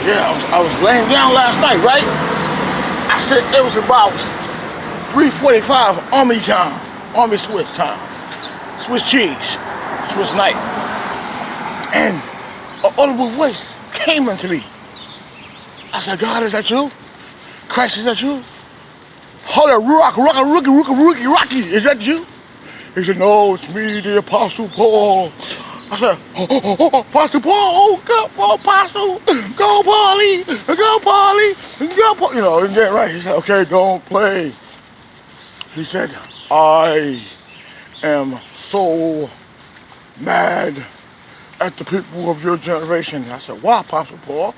Yeah, I was laying down last night, right? I said it was about 3:45 Army time, Army Swiss time, Swiss cheese, Swiss knife, and an audible voice came into me. I said, God, is that you? Christ, is that you? Hold up, Rocky, is that you? He said, no, it's me, the Apostle Paul. I said, Apostle Paul, oh, go, Apostle, go, Paulie, go, Paulie, go, Paul. You know, isn't that right? He said, okay, don't play. He said, I am so mad at the people of your generation. I said, why, Apostle Paul?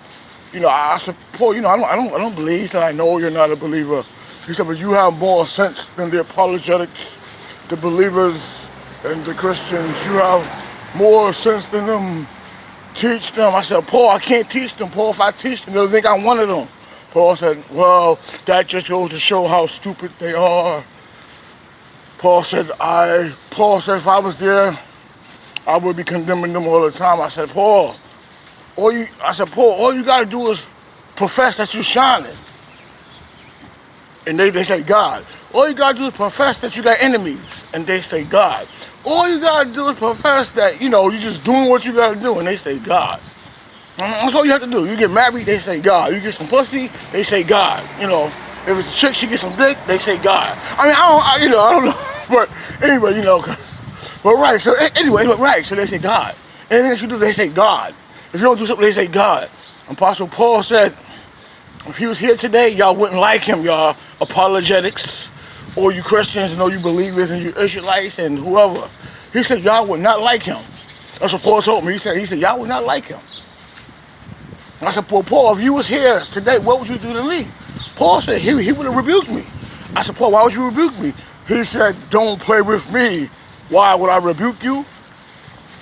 You know, I said, Paul, you know, I don't believe. He said, I know you're not a believer. He said, but you have more sense than the apologetics, the believers, and the Christians. You have more sense than them. Teach them. I said, Paul, I can't teach them. Paul, if I teach them, they'll think I'm one of them. Paul said, well, that just goes to show how stupid they are. Paul said, if I was there, I would be condemning them all the time. I said, Paul, all you gotta do is profess that you're shining. And they say God. All you gotta do is profess that you got enemies, and they say God. All you gotta do is profess that, you know, you're just doing what you gotta do, and they say God. That's all you have to do. You get married, they say God. You get some pussy, they say God. You know, if it's a chick, she gets some dick, they say God. I mean, I don't know. But anyway, you know, but right, so anyway, right, so they say God. Anything that you do, they say God. If you don't do something, they say God. Apostle Paul said, if he was here today, y'all wouldn't like him, y'all apologetics, or you Christians and all you believers and you Israelites and whoever. He said, y'all would not like him. That's what Paul told me. He said, y'all would not like him. I said, well, Paul, if you was here today, what would you do to me? Paul said, he would have rebuked me. I said, Paul, why would you rebuke me? He said, don't play with me. Why would I rebuke you?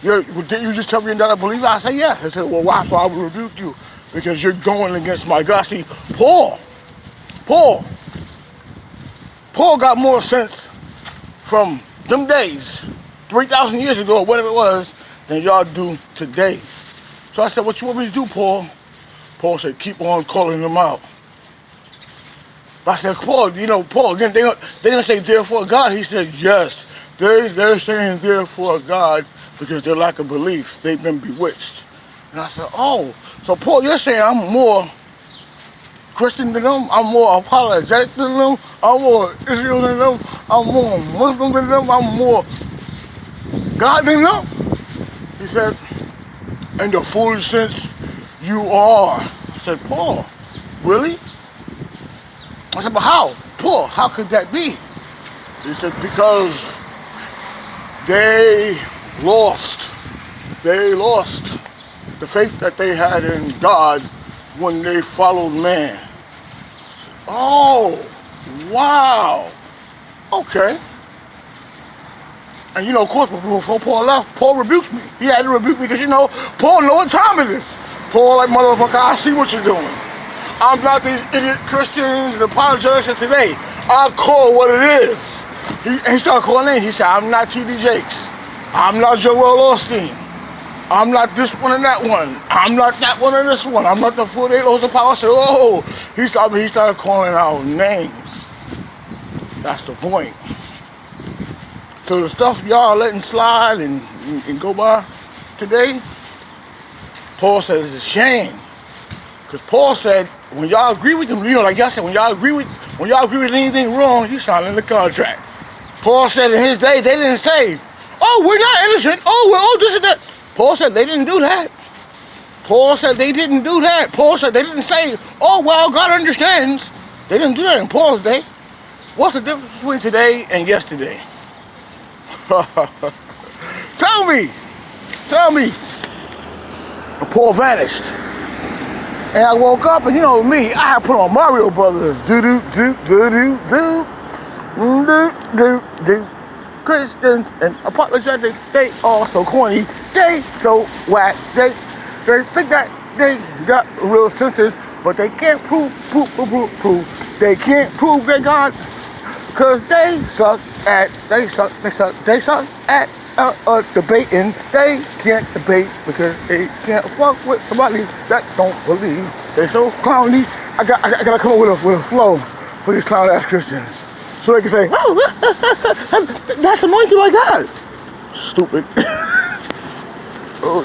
Did you just tell me you're not a believer? I said, yeah. He said, well, why? So I would rebuke you. Because you're going against my God. See, Paul got more sense from them days, 3,000 years ago, or whatever it was, than y'all do today. So I said, what you want me to do, Paul? Paul said, keep on calling them out. I said, Paul, again, they're going to say, therefore God. He said, yes, they're saying therefore God because they lack of belief. They've been bewitched. And I said, oh, so Paul, you're saying I'm more Christian than them? I'm more apologetic than them? I'm more Israel than them? I'm more Muslim than them? I'm more God than them? He said, in the foolish sense, you are. I said, Paul, really? I said, but how? Paul, how could that be? He said, because they lost the faith that they had in God when they followed man. Oh, wow. Okay. And you know, of course, before Paul left, Paul rebuked me. He had to rebuke me because, you know, Paul know what time it is. Paul, like, motherfucker, I see what you're doing. I'm not these idiot Christians and apologetics of today. I'll call what it is. He started calling names. He said, I'm not T.D. Jakes. I'm not Joel Osteen. I'm not this one and that one. I'm not that one and this one. I'm not the 48 Laws of Power. I said, oh, he started calling out names. That's the point. So the stuff y'all letting slide and go by today, Paul said it's a shame. Because Paul said, when y'all agree with him, you know, like y'all said, when y'all agree with anything wrong, you sign in the contract. Paul said in his day, they didn't say, oh, we're not innocent. Oh, this and that. Paul said they didn't do that. Paul said they didn't do that. Paul said they didn't say, oh, well, God understands. They didn't do that in Paul's day. What's the difference between today and yesterday? Tell me. And Paul vanished. And I woke up, and you know me, I had put on Mario Brothers. Do. Christians and apologetics, they are so corny. They so whack. They think that they got real senses, but they can't prove. They can't prove they God, cause they suck at debating. They can't debate because they can't fuck with somebody that don't believe They so clowny. I gotta come up with a flow for these clown ass Christians, so they can say, "Oh, that's anointed by God." Stupid. Oh.